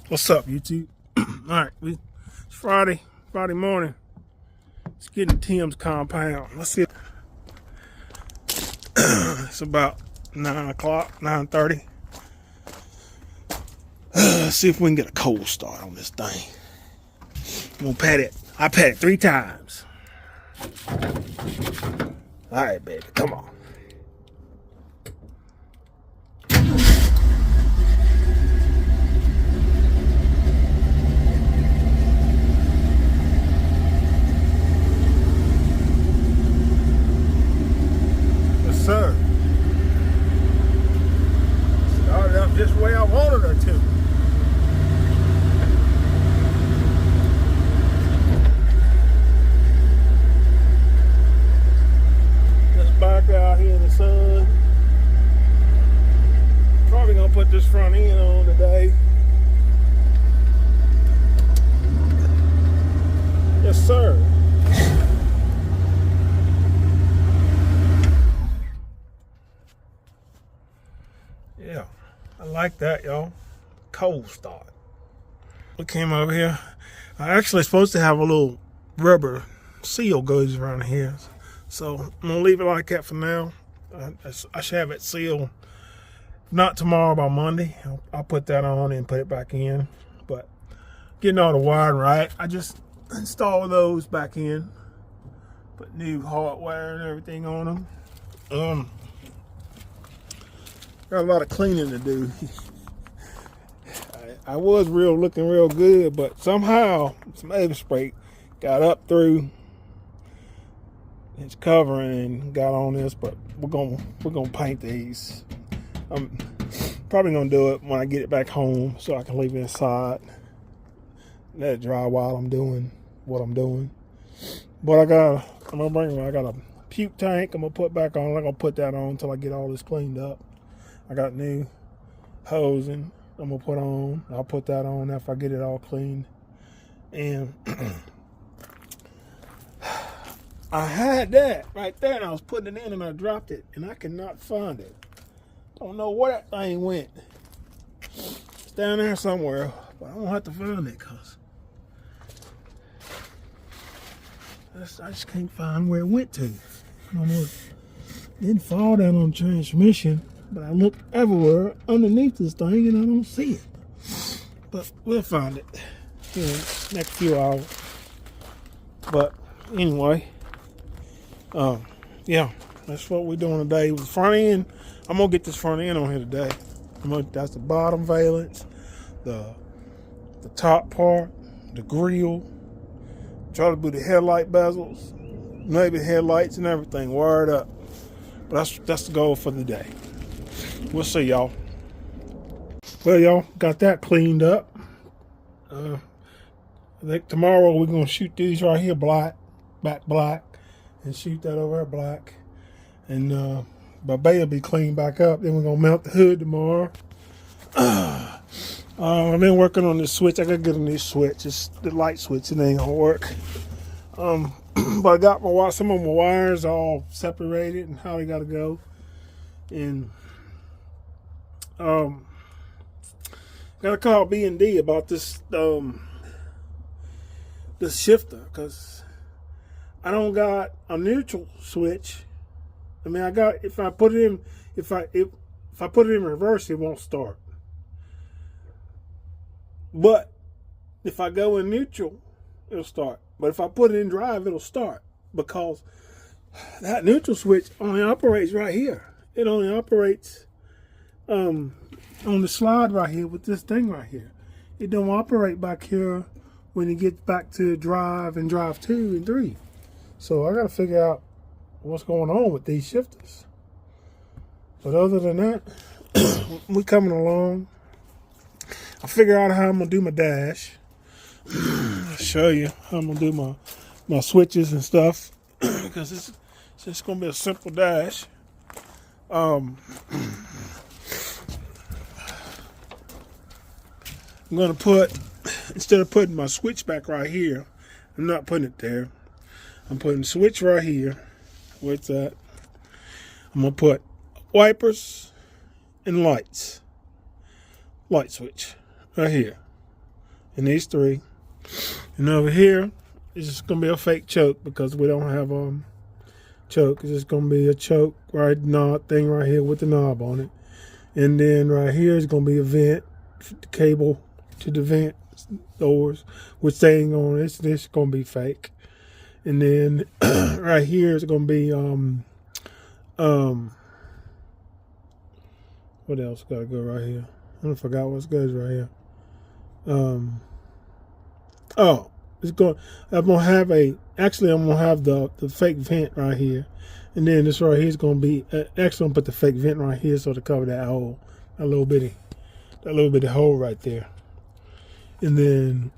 What's up, YouTube? All right, it's Friday morning. Let's get in Tim's compound. Let's see. It's about 9 o'clock, 9:30. Let's see if we can get a cold start on this thing. I'm gonna pat it. I pat it 3 times. All right, baby, come on. Sir. Started up just the way I wanted her to. Just back out here in the sun. Probably gonna put this front end on today. Yes, sir. Yeah, I like that, y'all. Cold start. We came over here. I actually supposed to have a little rubber seal goes around here. So I'm gonna leave it like that for now. I should have it sealed. Not tomorrow, by Monday. I'll put that on and put it back in. But getting all the wiring right. I just installed those back in. Put new hardware and everything on them. Got a lot of cleaning to do. I was looking real good, but somehow some overspray got up through its covering and got on this. But we're gonna paint these. I'm probably gonna do it when I get it back home, so I can leave it inside, let it dry while I'm doing what I'm doing. But I got a puke tank. I'm gonna put back on. I'm not gonna put that on until I get all this cleaned up. I got new hosing I'm gonna put on. I'll put that on after I get it all cleaned. And I had that right there and I was putting it in and I dropped it and I cannot find it. Don't know where that thing went. It's down there somewhere, but I don't have to find it because I just can't find where it went to. I don't know. It didn't fall down on the transmission. But I look everywhere underneath this thing and I don't see it. But we'll find it in the next few hours. But anyway, yeah, that's what we're doing today. With the front end, I'm gonna get this front end on here today. That's the bottom valence, the top part, the grill. Try to do the headlight bezels, maybe headlights and everything wired up. But that's the goal for the day. We'll see, y'all. Well, y'all, got that cleaned up. I think tomorrow we're going to shoot these right here black, and shoot that over there black. And my bay will be cleaned back up. Then we're going to mount the hood tomorrow. I've been working on this switch. I got to get a new switch. It's the light switch. It ain't going to work. But I got some of my wires all separated and how they got to go. And gotta call B&D about this this shifter because I don't got a neutral switch. I mean, if I put it in reverse, it won't start. But if I go in neutral, it'll start. But if I put it in drive, it'll start because that neutral switch only operates right here. It only operates on the slide right here with this thing right here. It don't operate back here when it gets back to drive and drive 2 and 3. So I got to figure out what's going on with these shifters. But other than that, we coming along. I figure out how I'm gonna do my dash. I'll show you how I'm gonna do my switches and stuff because it's just gonna be a simple dash. I'm going to put, instead of putting my switch back right here, I'm not putting it there. I'm putting the switch right here. Where's that? I'm going to put wipers and lights. Light switch right here. and these three. And over here, it's just gonna be a fake choke because we don't have choke. It's just gonna be a choke knob thing right here with the knob on it. And then right here is gonna be a vent, cable to the vent doors, which they ain't gonna. This gonna be fake. And then right here is gonna be what else gotta go right here? I forgot what's good right here. Oh, it's going. I'm gonna have the fake vent right here, and then this right here is gonna be. Actually, I'm gonna put the fake vent right here so to cover that hole, that little bitty hole right there. And then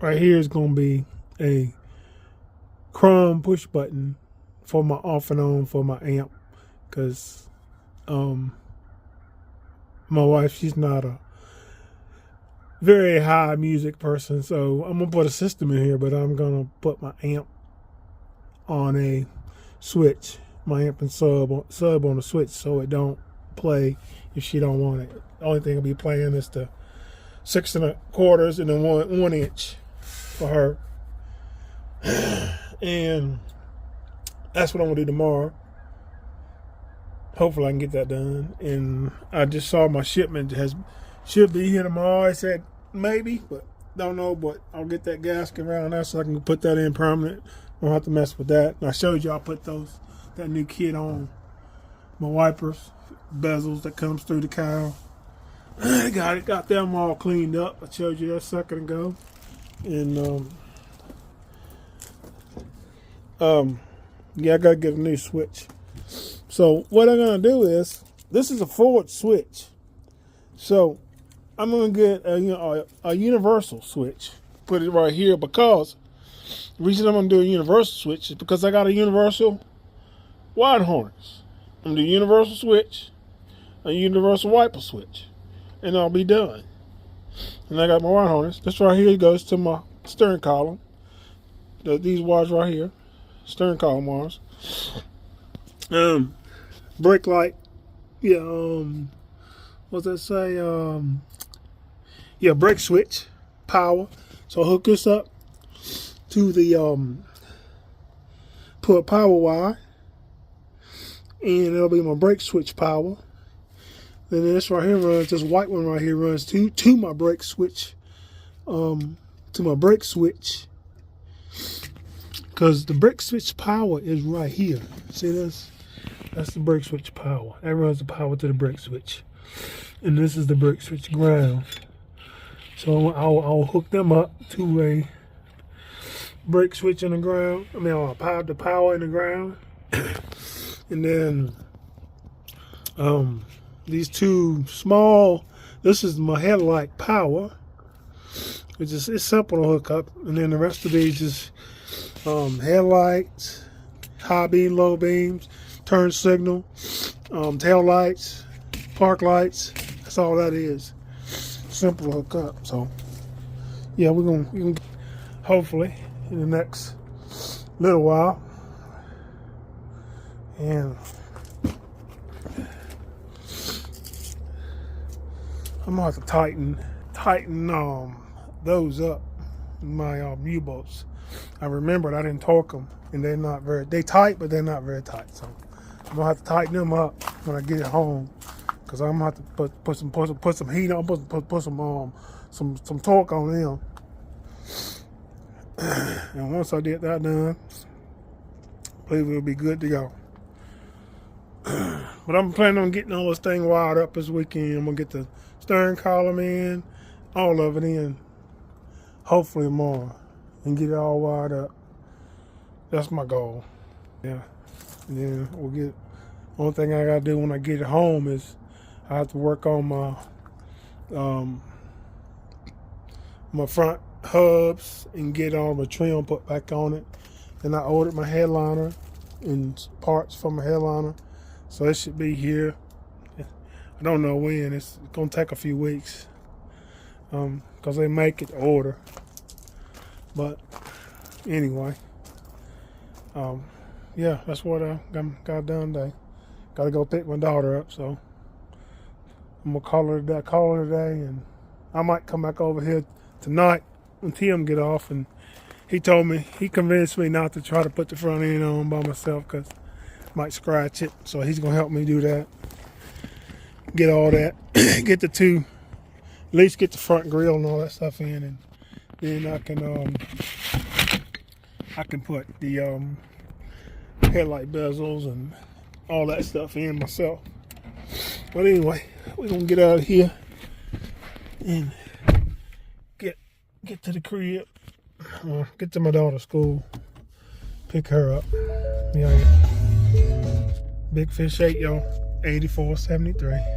right here is gonna be a chrome push button for my off and on for my amp, because my wife, she's not a very high music person, so I'm gonna put a system in here, but I'm gonna put my amp on a switch, my amp and sub on a switch, so it don't play if she don't want it. The only thing I'll be playing is the 6 1/4 and then 1 inch for her, and that's what I'm gonna do tomorrow. Hopefully I can get that done. And I just saw my shipment should be here tomorrow. I said maybe, but don't know. But I'll get that gasket around there so I can put that in permanent. Don't have to mess with that. And I showed you I put that new kit on my wipers, bezels that comes through the cowl. I got them all cleaned up. I showed you that a second ago. And yeah, I gotta get a new switch. So what I'm gonna do is, this is a forward switch. So I'm gonna get a universal switch. Put it right here, because the reason I'm gonna do a universal switch is because I got a universal wide harness. I'm gonna do a universal switch, a universal wiper switch, and I'll be done. And I got my wire harness. This right here goes to my steering column. These wires right here, steering column wires. Brake light. Yeah. What's that say? Yeah, brake switch, power. So I hook this up to the put power wire, and it'll be my brake switch power. Then this right here runs, this white one right here runs to my brake switch, because the brake switch power is right here. See this? That's the brake switch power. That runs the power to the brake switch, and this is the brake switch ground. So I'll hook them up to a brake switch in the ground. I mean, I'll power the power in the ground, and then these two small. This is my headlight power. It's simple to hook up, and then the rest of these is headlights, high beam, low beams, turn signal, tail lights, park lights. That's all that is. Simple to hook up. So yeah, we can hopefully in the next little while, and I'm gonna have to tighten those up, my U-bolts. I remembered I didn't torque them, and they tight, but they're not very tight. So I'm gonna have to tighten them up when I get it home, because I'm gonna have to put some heat on, put some torque on them. And once I get that done, I believe we'll be good to go. But I'm planning on getting all this thing wired up this weekend. I'm gonna get the steering column in, all of it in, hopefully tomorrow, and get it all wired up. That's my goal. Yeah. And then we'll get. Only thing I gotta do when I get it home is I have to work on my front hubs and get all the trim put back on it. And I ordered my headliner and parts for my headliner, so it should be here. I don't know when. It's gonna take a few weeks, because they make it to order. But anyway, yeah, that's what I got done today. Got to go pick my daughter up, so I'm gonna call her today, and I might come back over here tonight when Tim get off, and he convinced me not to try to put the front end on by myself because I might scratch it. So he's gonna help me do that. Get all that, get the two, at least get the front grille and all that stuff in, and then I can put the headlight bezels and all that stuff in myself. But anyway, we're gonna get out of here and get to the crib, get to my daughter's school, pick her up. Yeah, Big Fish 8, y'all, 8473.